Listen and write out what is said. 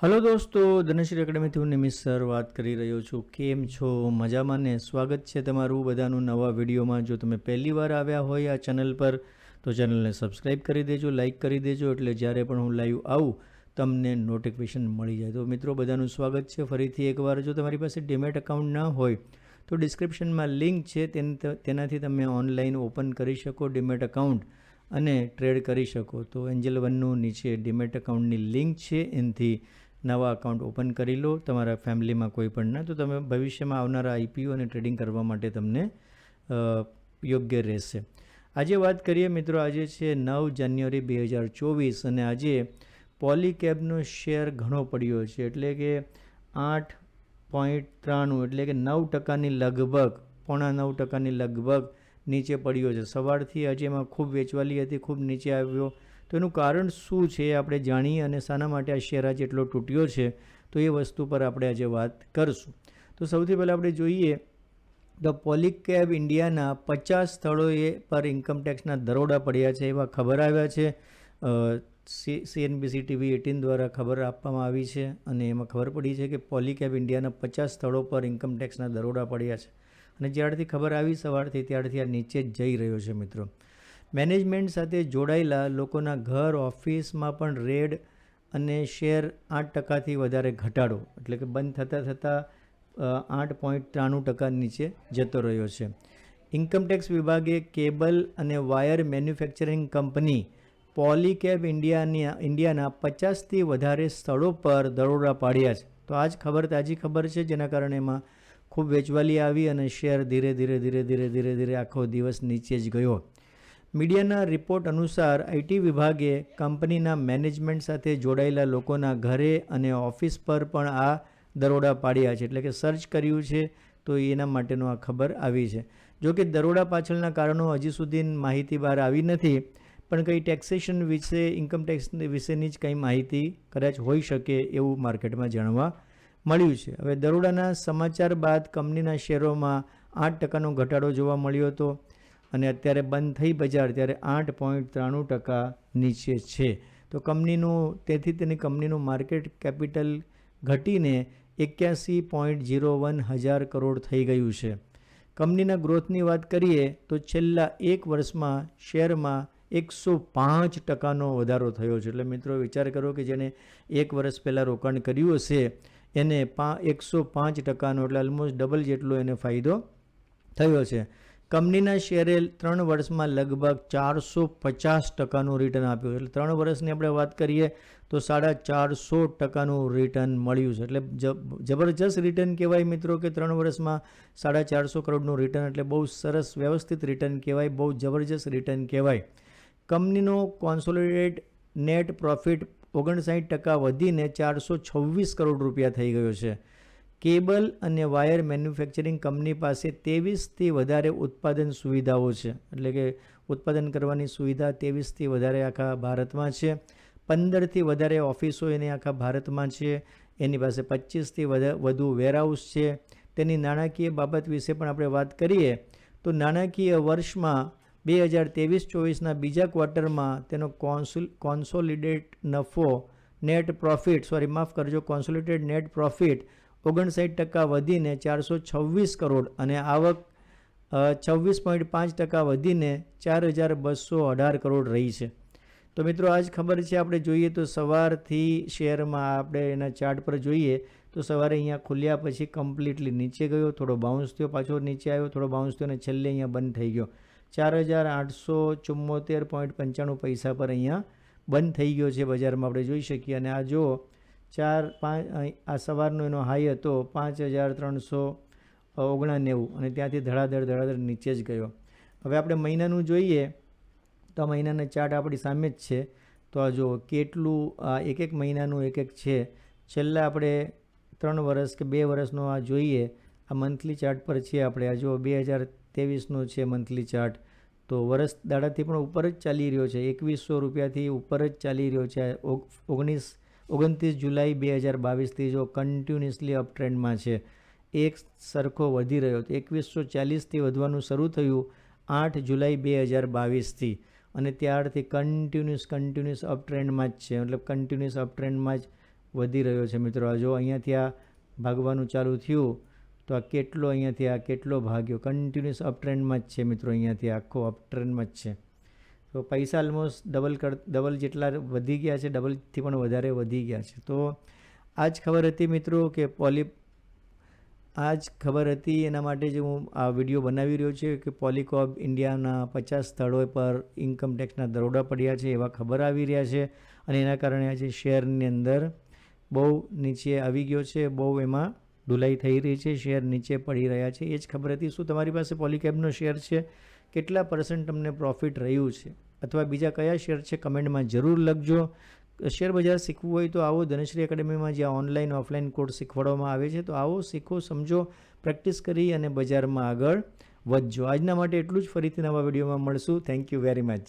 Hello દોસ્તો, ધનશ્રી એકેડમીથી હું Nimish sir વાત કરી રહ્યો છું. કેમ છો? મજામાં ને? સ્વાગત છે તમારું બધાનું નવા વિડીયોમાં. જો તમે પહેલી વાર આવ્યા હોય આ ચેનલ પર તો ચેનલને સબસ્ક્રાઈબ કરી દેજો, લાઇક કરી દેજો, એટલે જ્યારે પણ હું લાઈવ આવું તમને નોટિફિકેશન મળી જાય. તો મિત્રો બધાનું સ્વાગત છે ફરીથી એકવાર. જો તમારી પાસે ડીમેટ એકાઉન્ટ ના હોય તો ડિસ્ક્રિપ્શનમાં લિંક છે, તેનાથી તમે ઓનલાઈન ઓપન કરી શકો ડીમેટ એકાઉન્ટ અને ટ્રેડ કરી શકો. તો એન્જલ વનનું નીચે ડીમેટ એકાઉન્ટની લિંક છે, એનાથી નવા અકાઉન્ટ ઓપન કરી લો. તમારા ફેમિલીમાં કોઈ પણ ના, તો તમે ભવિષ્યમાં આવનારા આઈપીઓ અને ટ્રેડિંગ કરવા માટે તમને યોગ્ય રહેશે. આજે વાત કરીએ મિત્રો, આજે છે 9 જાન્યુઆરી 2024 અને આજે પોલીકેબનો શેર ઘણો પડ્યો છે, એટલે કે 8.93 એટલે કે 9%ની લગભગ, 8.9%ની લગભગ નીચે પડ્યો છે. સવારથી આજે એમાં ખૂબ વેચવાલી હતી, ખૂબ નીચે આવ્યો. તો એનું કારણ શું છે આપણે જાણીએ અને શાના માટે આ શેર આજે એટલો તૂટ્યો છે, તો એ વસ્તુ પર આપણે આજે વાત કરશું. તો સૌથી પહેલાં આપણે જોઈએ તો પોલીકેબ ઇન્ડિયાના 50 સ્થળોએ પર ઇન્કમટેક્સના દરોડા પડ્યા છે એવા ખબર આવ્યા છે. CNBC TV 18 દ્વારા ખબર આપવામાં આવી છે અને એમાં ખબર પડી છે કે પોલીકેબ ઇન્ડિયાના 50 સ્થળો પર ઇન્કમટેક્સના દરોડા પડ્યા છે. અને જ્યારથી ખબર આવી સવારથી ત્યારથી આ નીચે જ જઈ રહ્યો છે મિત્રો. મેનેજમેન્ટ સાથે જોડાયેલા લોકોના ઘર, ઓફિસમાં પણ રેડ અને શેર 8%થી વધારે ઘટાડો, એટલે કે બંધ થતાં 8.93% નીચે જતો રહ્યો છે. ઇન્કમટેક્સ વિભાગે કેબલ અને વાયર મેન્યુફેક્ચરિંગ કંપની પોલીકેબ ઇન્ડિયાના 50થી વધારે સ્થળો પર દરોડા પાડ્યા છે. તો આ જ ખબર, તાજી ખબર છે, જેના કારણે એમાં ખૂબ વેચવાલી આવી અને શેર ધીરે ધીરે આખો દિવસ નીચે જ ગયો. મીડિયાના રિપોર્ટ અનુસાર આઈટી વિભાગે કંપનીના મેનેજમેન્ટ સાથે જોડાયેલા લોકોના ઘરે અને ઓફિસ પર પણ આ દરોડા પાડ્યા છે, એટલે કે સર્ચ કર્યું છે. તો એના માટેનો આ ખબર આવી છે. જો કે દરોડા પાછળના કારણો હજી સુધી માહિતી બહાર આવી નથી, પણ કંઈ ટેક્સેશન વિશે, ઇન્કમટેક્સ વિશેની જ કંઈ માહિતી કદાચ હોઈ શકે એવું માર્કેટમાં જાણવા મળ્યું છે. હવે દરોડાના સમાચાર બાદ કંપનીના શેરોમાં 8%નો ઘટાડો જોવા મળ્યો હતો અને અત્યારે બંધ થઈ બજાર ત્યારે 8.93% નીચે છે. તો તેથી તેની કંપનીનું માર્કેટ કેપિટલ ઘટીને 81.01 હજાર કરોડ થઈ ગયું છે. કંપનીના ગ્રોથની વાત કરીએ તો છેલ્લા એક વર્ષમાં શેરમાં 105%નો વધારો થયો છે. એટલે મિત્રો વિચાર કરો કે જેને એક વર્ષ પહેલાં રોકાણ કર્યું હશે એને 105%નો, એટલે ઓલમોસ્ટ ડબલ જેટલો એને ફાયદો થયો છે. કંપનીના શેરે 3 વર્ષમાં લગભગ 450%નું રિટર્ન આપ્યું. એટલે 3 વર્ષની આપણે વાત કરીએ તો 450%નું રિટર્ન મળ્યું છે. એટલે જબરજસ્ત રિટર્ન કહેવાય મિત્રો, કે 3 વર્ષમાં 450 કરોડનું રિટર્ન, એટલે બહુ સરસ વ્યવસ્થિત રિટર્ન કહેવાય, બહુ જબરજસ્ત રિટર્ન કહેવાય. કંપનીનો કોન્સોલિડેટેડ નેટ પ્રોફિટ 59% વધીને 426 કરોડ રૂપિયા થઈ ગયો છે. કેબલ અને વાયર મેન્યુફેક્ચરિંગ કંપની પાસે 23થી વધારે ઉત્પાદન સુવિધાઓ છે, એટલે કે ઉત્પાદન કરવાની સુવિધા 23થી વધારે આખા ભારતમાં છે. 15થી વધારે ઓફિસો એની આખા ભારતમાં છે. એની પાસે 25થી વધુ વેરહાઉસ છે. તેની નાણાકીય બાબત વિશે પણ આપણે વાત કરીએ તો નાણાકીય વર્ષમાં 2023-24ના બીજા ક્વાર્ટરમાં તેનો કોન્સોલિડેટ નફો કોન્સોલિડેટેડ નેટ પ્રોફિટ 59% વધીને 426 કરોડ અને આવક 26.5% વધીને 4,218 કરોડ રહી છે. તો મિત્રો આ જ ખબર છે. આપણે જોઈએ તો સવારથી શેરમાં આપણે એના ચાર્ટ પર જોઈએ તો સવારે અહીંયા ખુલ્યા પછી કમ્પ્લીટલી નીચે ગયો, થોડો બાઉન્સ થયો, પાછો નીચે આવ્યો, થોડો બાઉન્સ થયો અને છેલ્લે અહીંયા બંધ થઈ ગયો. 4,874.95 પૈસા પર અહીંયા બંધ થઈ ગયો છે બજારમાં, આપણે જોઈ શકીએ. અને આ જો 4-5 આ સવારનો એનો હાઈ હતો 5,399 અને ત્યાંથી ધડાધડ નીચે જ ગયો. હવે આપણે મહિનાનું જોઈએ તો આ મહિનાના ચાર્ટ આપણી સામે જ છે. તો આ જો કેટલું એક મહિનાનું એક છે. છેલ્લા આપણે 3 વર્ષ કે 2 વર્ષનો આ જોઈએ, આ મંથલી ચાર્ટ પર છે આપણે. આ જો 2023નો છે મંથલી ચાર્ટ, તો વર્ષ દાડાથી પણ ઉપર જ ચાલી રહ્યો છે. 2100 રૂપિયાથી ઉપર જ ચાલી રહ્યો છે. 29 જુલાઈ 2022થી જો કન્ટિન્યુઅસલી અપ ટ્રેન્ડમાં છે, એક સરખો વધી રહ્યો. તો 2140થી વધવાનું શરૂ થયું 8 જુલાઈ 2022થી અને ત્યારથી કન્ટિન્યુઅસ અપ ટ્રેન્ડમાં જ છે. મતલબ કન્ટિન્યુઅસ અપ ટ્રેન્ડમાં જ વધી રહ્યો છે મિત્રો. આ જો અહીંયાથી આ ભાગવાનું ચાલુ થયું તો આ કેટલો અહીંયાથી આ કેટલો ભાગ્યો, કન્ટિન્યુઅસ અપ ટ્રેન્ડમાં જ છે મિત્રો. અહીંયાથી આખો અપ ટ્રેન્ડમાં જ છે. તો પૈસા ઓલમોસ્ટ ડબલ જેટલા વધી ગયા છે, ડબલથી પણ વધારે વધી ગયા છે. તો આ જ ખબર હતી મિત્રો કે એના માટે જ હું આ વિડીયો બનાવી રહ્યો છે કે પોલિકોપ ઇન્ડિયાના 50 સ્થળો પર ઇન્કમ ટેક્સના દરોડા પડ્યા છે એવા ખબર આવી રહ્યા છે, અને એના કારણે આજે શેરની અંદર બહુ નીચે આવી ગયો છે, બહુ એમાં ધુલાઈ થઈ રહી છે, શેર નીચે પડી રહ્યા છે. એ જ ખબર હતી. શું તમારી પાસે પોલિકેબનો શેર છે? કેટલા % તમને પ્રોફિટ રહ્યું છે? અથવા બીજા કયા શેર છે? કમેન્ટમાં જરૂર લખજો. શેર બજાર શીખવું હોય તો આવો ધનશ્રી એકેડેમીમાં, જ્યાં ઓનલાઈન ઓફલાઈન કોર્સ શીખવાડવામાં આવે છે. તો આવો, શીખો, સમજો, પ્રેક્ટિસ કરી અને બજારમાં આગળ વધજો. આજના માટે એટલું જ. ફરીથી નવા વિડીયોમાં મળશું. Thank you very much.